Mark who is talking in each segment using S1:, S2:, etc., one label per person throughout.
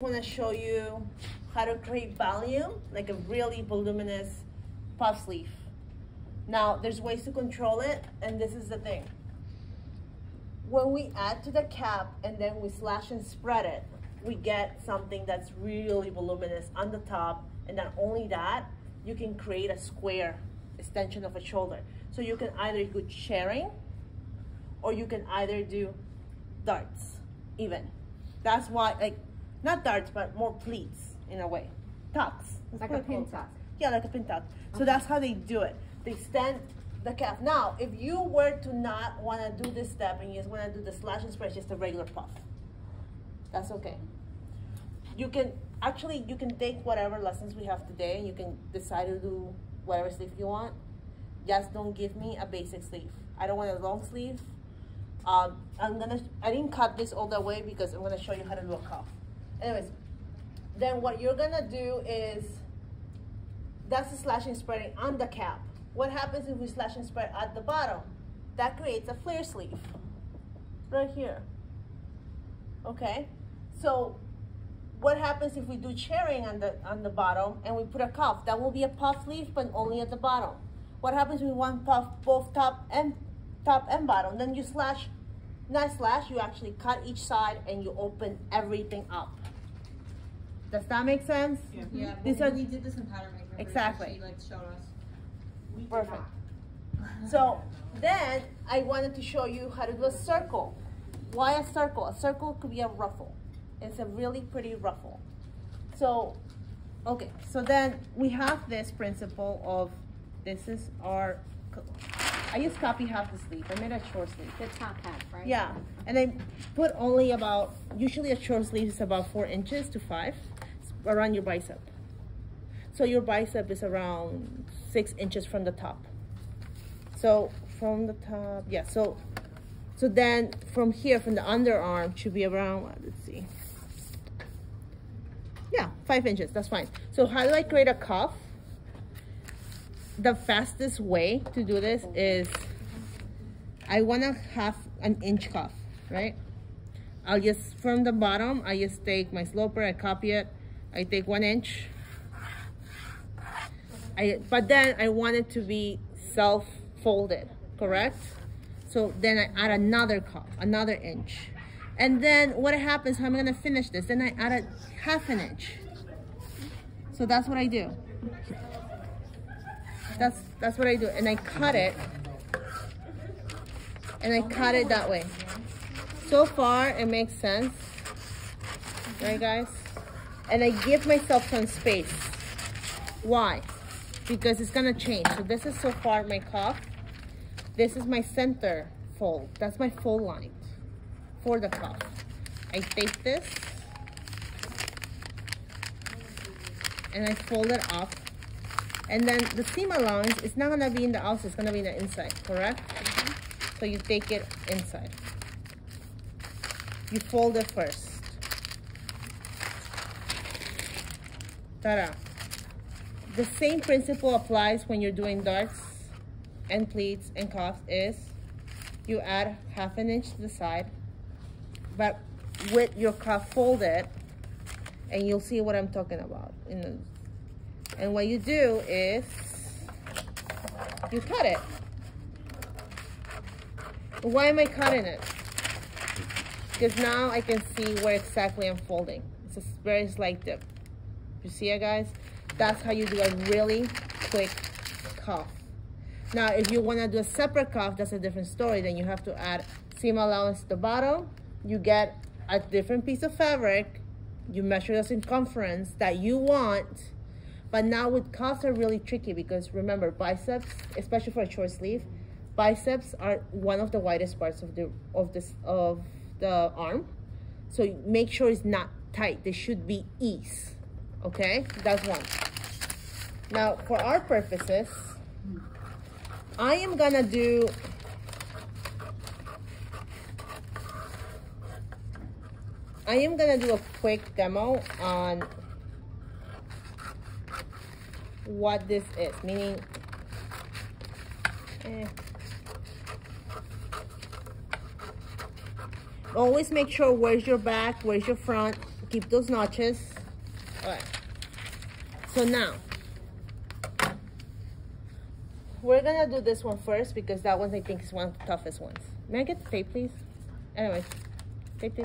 S1: want to show you how to create volume, like a really voluminous puff sleeve. Now, there's ways to control it, and this is the thing. When we add to the cap and then we slash and spread it, we get something that's really voluminous on the top, and not only that, you can create a square extension of a shoulder. So you can either do sharing, or you can either do darts, even. That's why, like, not darts, but more pleats in a way. Tucks.
S2: Like a pin tuck.
S1: Yeah, like a pin tuck. So that's how they do it. They extend the calf. Now, if you were to not want to do this step and you just want to do the slash and spread, just a regular puff, that's okay. You can take whatever lessons we have today, and you can decide to do whatever sleeve you want. Just don't give me a basic sleeve. I don't want a long sleeve. I didn't cut this all the way because I'm gonna show you how to do a cuff. Anyways, then what you're gonna do is, that's the slashing spreading on the cap. What happens if we slash and spread at the bottom? That creates a flare sleeve right here. Okay, so what happens if we do chairing on the bottom and we put a cuff? That will be a puff sleeve, but only at the bottom. What happens when we want puff both top and bottom? Then you slash, not slash, you actually cut each side and you open everything up. Does that make sense?
S2: Yeah. Yeah.
S1: These are,
S2: we did this in pattern maker.
S1: Exactly.
S2: She like showed us.
S1: Perfect. So then I wanted to show you how to do a circle. Why a circle? A circle could be a ruffle. It's a really pretty ruffle. So, okay, so then we have this principle of, this is our, I just copy half the sleeve. I made a short sleeve.
S2: The top half, right?
S1: Yeah, and I put only about, usually a short sleeve is about 4 inches to 5 around your bicep. So your bicep is around 6 inches from the top. So from the top, yeah, so then from here, from the underarm should be around, let's see. Yeah, 5 inches, that's fine. So how do I create a cuff? The fastest way to do this is, I want to have an inch cuff, right? I'll just, from the bottom, I just take my sloper, I copy it, I take 1 inch. But then I want it to be self-folded, correct? So then I add another cuff, another inch. And then what happens, how am I gonna finish this? Then I add a ½ inch. So that's what I do. That's what I do. And I cut it. And I cut it that way. So far, it makes sense. Right, guys? And I give myself some space. Why? Because it's gonna change. So this is so far my cuff. This is my center fold. That's my fold line for the cuff. I take this and I fold it up. And then the seam allowance is not gonna be in the outside, it's gonna be in the inside, correct? So you take it inside. You fold it first. Ta-da. The same principle applies when you're doing darts and pleats and cuffs. Is you add ½ an inch to the side, but with your cuff folded, and you'll see what I'm talking about. And what you do is you cut it. Why am I cutting it? Because now I can see where exactly I'm folding. It's a very slight dip. You see it, guys? That's how you do a really quick cuff. Now, if you want to do a separate cuff, that's a different story. Then you have to add seam allowance to the bottom. You get a different piece of fabric. You measure the circumference that you want. But now with cuffs are really tricky because remember, biceps, especially for a short sleeve, biceps are one of the widest parts of the arm. So make sure it's not tight. They should be ease. Okay, that's one. Now for our purposes, I am gonna do a quick demo on what this is, meaning always make sure where's your back, where's your front, keep those notches. All right. So now, we're gonna do this one first because that one I think is one of the toughest ones. May I get the tape, please? Anyways, tape.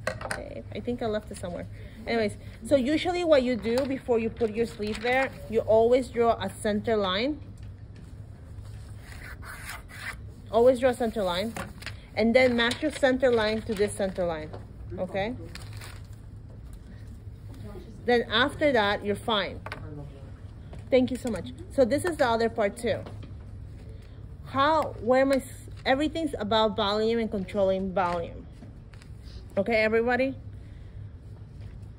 S1: I think I left it somewhere. Anyways, so usually what you do before you put your sleeve there, you always draw a center line. Always draw a center line. And then match your center line to this center line, okay? Then after that, you're fine. Thank you so much. So this is the other part too. Everything's about volume and controlling volume. Okay, everybody?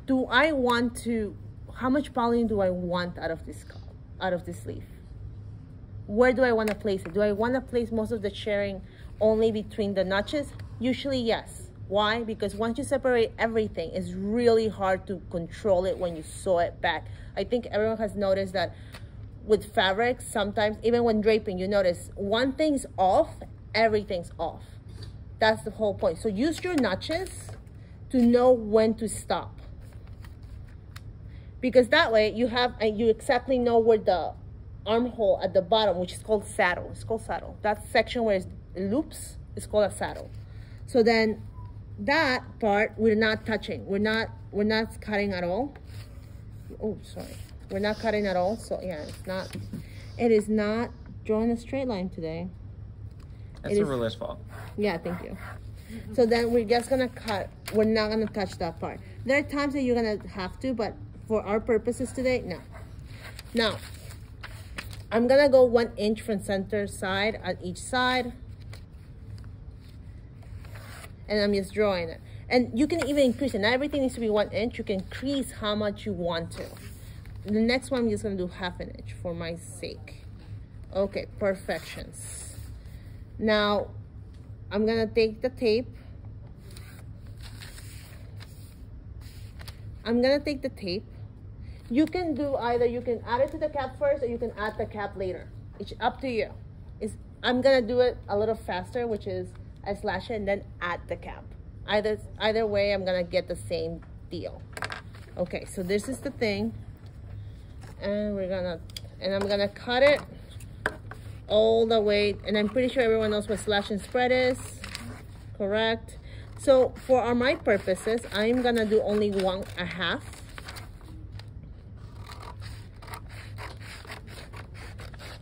S1: How much volume do I want out of this sleeve? Where do I want to place it? Do I want to place most of the sharing only between the notches? Usually yes. Why? Because once you separate everything, it's really hard to control it when you sew it back. I think everyone has noticed that with fabrics, sometimes, even when draping, you notice one thing's off, everything's off. That's the whole point. So use your notches to know when to stop. Because that way you exactly know where the armhole at the bottom, which is called saddle. It's called saddle. That section where it loops is called a saddle. So then that part we're not touching. We're not cutting at all. Oh, sorry. We're not cutting at all. So yeah, it is not drawing a straight line today.
S3: That's a ruler's fault.
S1: Yeah, thank you. So then we're just gonna cut. We're not gonna touch that part. There are times that you're gonna have to, but for our purposes today, no. Now, I'm gonna go 1 inch from center side at each side. And I'm just drawing it. And you can even increase it. Not everything needs to be 1 inch. You can increase how much you want to. The next one, I'm just gonna do 1/2 inch for my sake. Okay, perfections. Now, I'm gonna take the tape. You can do either, you can add it to the cap first or you can add the cap later. It's up to you. I'm gonna do it a little faster, which is I slash it and then add the cap. Either way, I'm gonna get the same deal. Okay, so this is the thing. And I'm gonna cut it all the way. And I'm pretty sure everyone knows what slash and spread is. Correct. So for my purposes, I'm gonna do only 1/2.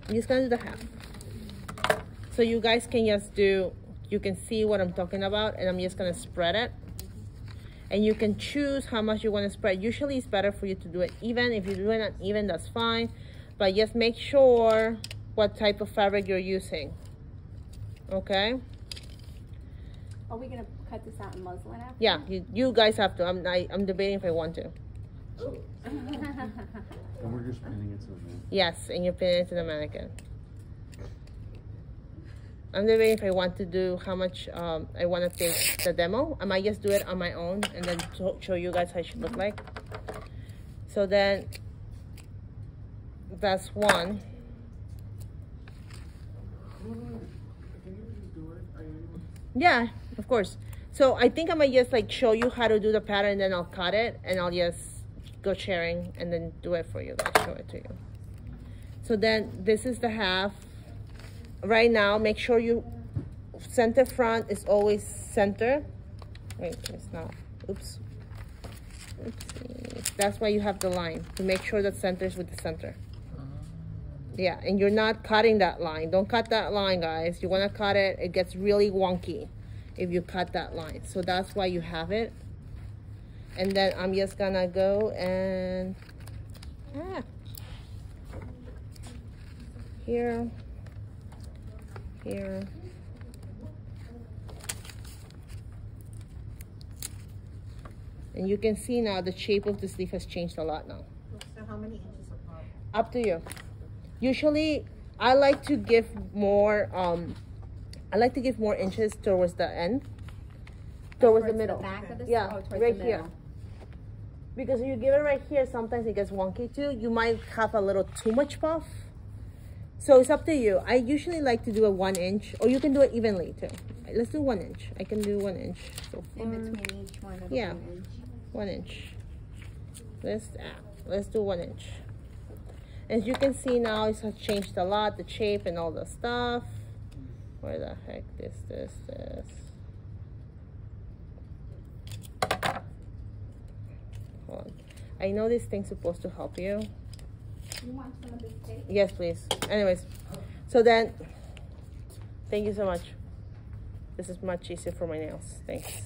S1: I'm just gonna do the 1/2. So you guys can you can see what I'm talking about, and I'm just gonna spread it. And you can choose how much you wanna spread. Usually it's better for you to do it even. If you're doing it uneven, that's fine. But just make sure what type of fabric you're using. Okay?
S2: Are we gonna cut this out in muslin after?
S1: Yeah, you guys have to. I'm debating if I want to.
S4: And we're just pinning it to the man.
S1: Yes, and you're pinning it to the mannequin. I'm debating if I want to do how much I want to take the demo. I might just do it on my own and then show you guys how it should look like. So then, that's one. Yeah, of course. So I think I might just like show you how to do the pattern, then I'll cut it and I'll just go sharing and then do it for you guys, show it to you. So then this is the 1/2. Right now, make sure you center front is always center. Wait, it's not. Oops. Oopsie. That's why you have the line, to make sure that center is with the center. Yeah, and you're not cutting that line. Don't cut that line, guys. You want to cut it. It gets really wonky if you cut that line. So that's why you have it. And then I'm just gonna go and here. And you can see now the shape of the sleeve has changed a lot now.
S5: So how many inches apart?
S1: Up to you. Usually I like to give more inches towards the end. Towards the middle.
S2: The back of the
S1: Yeah,
S2: towards
S1: right
S2: the
S1: here.
S2: middle.
S1: Because if you give it right here, sometimes it gets wonky too. You might have a little too much puff. So it's up to you. I usually like to do a 1 inch, or you can do it evenly too. Let's do 1 inch. I can do 1 inch so far.
S2: In between each one of the
S1: Yeah.
S2: 1 inch.
S1: 1 inch. Let's do 1 inch. As you can see now, it has changed a lot, the shape and all the stuff. Where the heck is this? Hold on. I know this thing's supposed to help you.
S2: You want some of this steak?
S1: Yes, please. Anyways, so then, thank you so much. This is much easier for my nails. Thanks.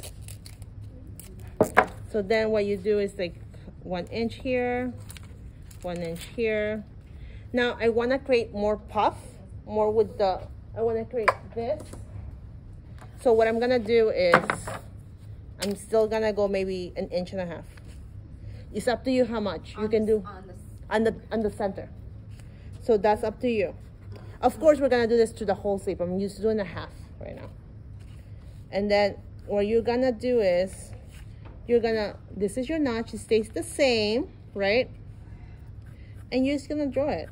S1: So then what you do is like 1 inch here, 1 inch here. Now I want to create more puff, more with the, I want to create this. So what I'm going to do is, I'm still going to go maybe 1.5 inches. It's up to you how much you can do on the center. So that's up to you. Of course, we're going to do this to the whole sleeve. I'm just doing 1/2 right now. And then what you're going to do is, this is your notch, it stays the same, right? And you're just gonna draw it.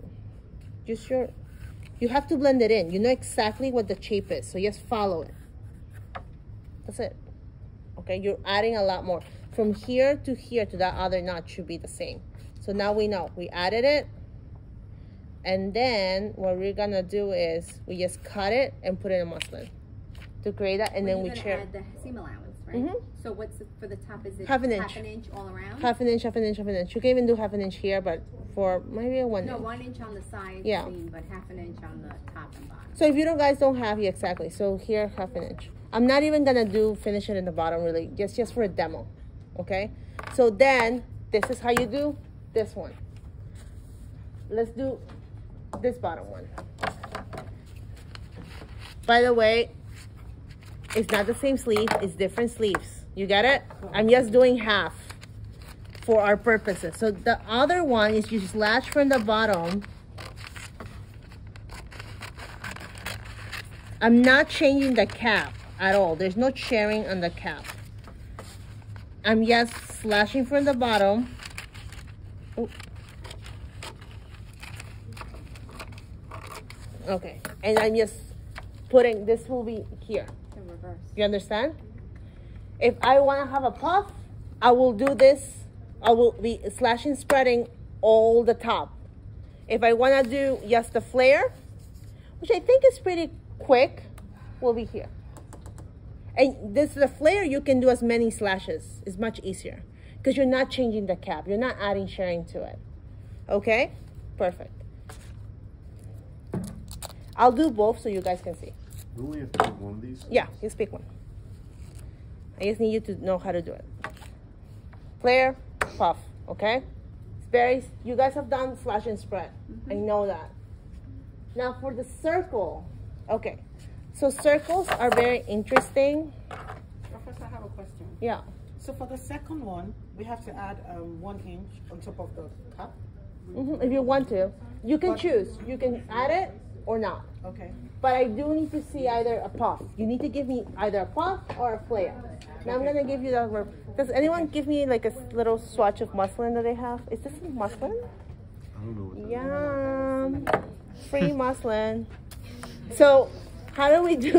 S1: You have to blend it in. You know exactly what the shape is, so just follow it. That's it. Okay, you're adding a lot more. From here to that other notch should be the same. So now we know, we added it. And then what we're gonna do is, we just cut it and put it in muslin to create that, and then we chair.
S2: Add the seam allowance, right?
S1: Mm-hmm.
S2: So what's for the top? Is it
S1: 1/2 inch?
S2: 1/2 inch all around?
S1: 1/2 inch, 1/2 inch, 1/2 inch. You can even do 1/2 inch here, but for maybe a 1
S2: No,
S1: inch.
S2: 1 inch on the side
S1: Yeah.
S2: seam, but 1/2 inch on the top and bottom.
S1: So if you guys don't have, yeah, exactly. So here, 1/2 inch. I'm not even gonna finish it in the bottom really, just for a demo, okay? So then, this is how you do this one. Let's do this bottom one. By the way, it's not the same sleeve, it's different sleeves. You get it? I'm just doing 1/2 for our purposes. So the other one is you just latch from the bottom. I'm not changing the cap at all. There's no tearing on the cap. I'm just slashing from the bottom. Oh. Okay, and I'm just putting, this will be here.
S2: The reverse.
S1: You understand? If I want to have a puff, I will do this. I will be slashing, spreading all the top. If I want to do just the flare, which I think is pretty quick, will be here. And the flare, you can do as many slashes. It's much easier because you're not changing the cap. You're not adding sharing to it. Okay? Perfect. I'll do both so you guys can see.
S4: We only have to pick one of these?
S1: Yeah, just pick one. I just need you to know how to do it. Flare, puff, okay? It's very, you guys have done slash and spread. I know that. Now for the circle, okay. So circles are very interesting.
S5: Professor, I have a question.
S1: Yeah.
S5: So for the second one, we have to add 1 inch on top of the cap?
S1: If you want to. You can choose. You can add it or not.
S5: Okay.
S1: But I do need to see either a puff. You need to give me either a puff or a flare. Now I'm gonna give you that. Does anyone give me like a little swatch of muslin that they have? Is this muslin?
S4: I don't know what that
S1: Yum. Free muslin. So how do we do?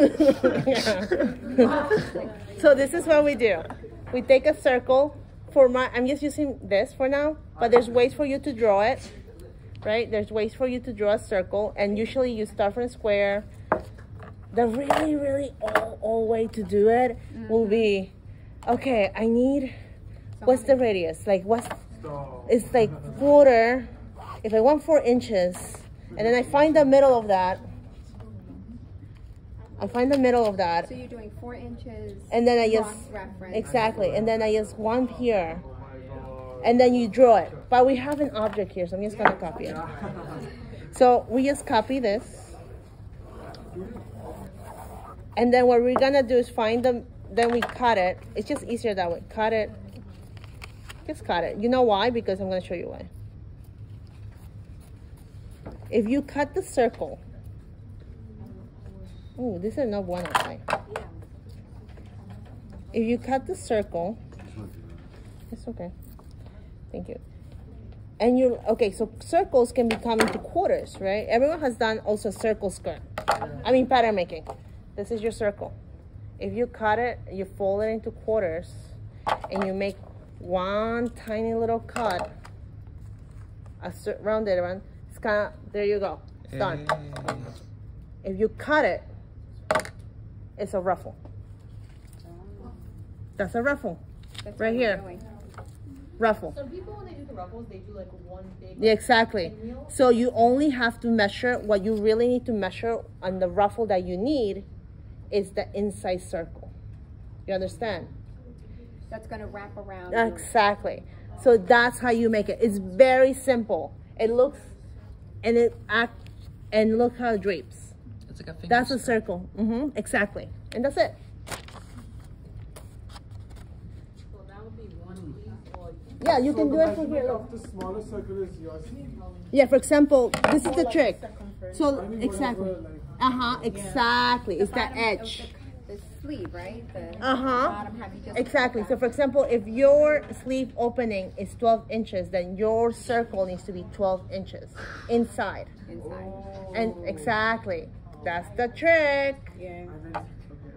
S1: So this is what we do. We take a circle. I'm just using this for now, but there's ways for you to draw it. Right? There's ways for you to draw a circle, and usually you start from a square. The really, really all way to do it will be, okay, I need, what's the radius? Like it's like 1/4. If I want 4 inches, and then I find the middle of that.
S2: So you're doing 4 inches.
S1: And then I
S2: cross
S1: just,
S2: reference.
S1: exactly, and then I just one here. And then you draw it. But we have an object here, so I'm just gonna copy it. So we just copy this. And then what we're gonna do is find them, then we cut it. It's just easier that way. Cut it. Just cut it. You know why? Because I'm gonna show you why. If you cut the circle. Oh, this is not one outside. If you cut the circle, it's okay. Thank you. And okay, so circles can become into quarters, right? Everyone has done also circle skirt. I mean pattern making. This is your circle. If you cut it, you fold it into quarters, and you make one tiny little cut, a rounded one. It's kind of, there you go. It's done. If you cut it, it's a ruffle. That's a ruffle.
S2: That's
S1: Right
S2: what
S1: here.
S2: we're doing.
S1: Ruffle.
S6: Some people, when they do the ruffles, they do like one big.
S1: Yeah, exactly.
S6: pinwheel.
S1: So you only have to measure, what you really need to measure on the ruffle that you need is the inside circle. You understand?
S2: That's gonna wrap around.
S1: Exactly. So that's how you make it. It's very simple. It looks, and and look how it drapes.
S3: It's like a finger
S1: That's a
S3: skirt.
S1: circle. Exactly. And that's it.
S6: So that would be one piece or.
S1: Yeah, you
S7: So
S1: can
S7: the
S1: do it from
S7: measurement
S1: here.
S7: of the smaller circle is yours.
S1: Yeah, for example, this is the trick. So,
S7: I mean,
S1: exactly.
S7: whatever, like,
S1: Exactly. It's the
S2: bottom of
S1: edge.
S2: The sleeve, right? The
S1: Uh-huh.
S2: bottom half, you just
S1: Exactly. So for example, if your sleeve opening is 12 inches, then your circle needs to be 12 inches inside.
S2: inside.
S1: And exactly. That's the trick.
S5: Yeah.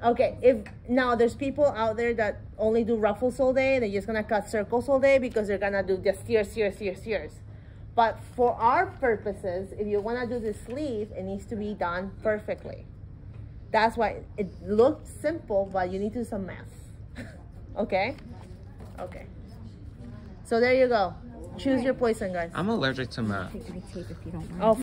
S1: Okay, if now there's people out there that only do ruffles all day, they're just gonna cut circles all day because they're gonna do just steers. But for our purposes, if you wanna do the sleeve, it needs to be done perfectly. That's why it looks simple, but you need to do some math. Okay? Okay. So there you go. Choose your poison, guys.
S3: I'm allergic to math.
S2: Take the tape if you don't mind.
S1: Oh,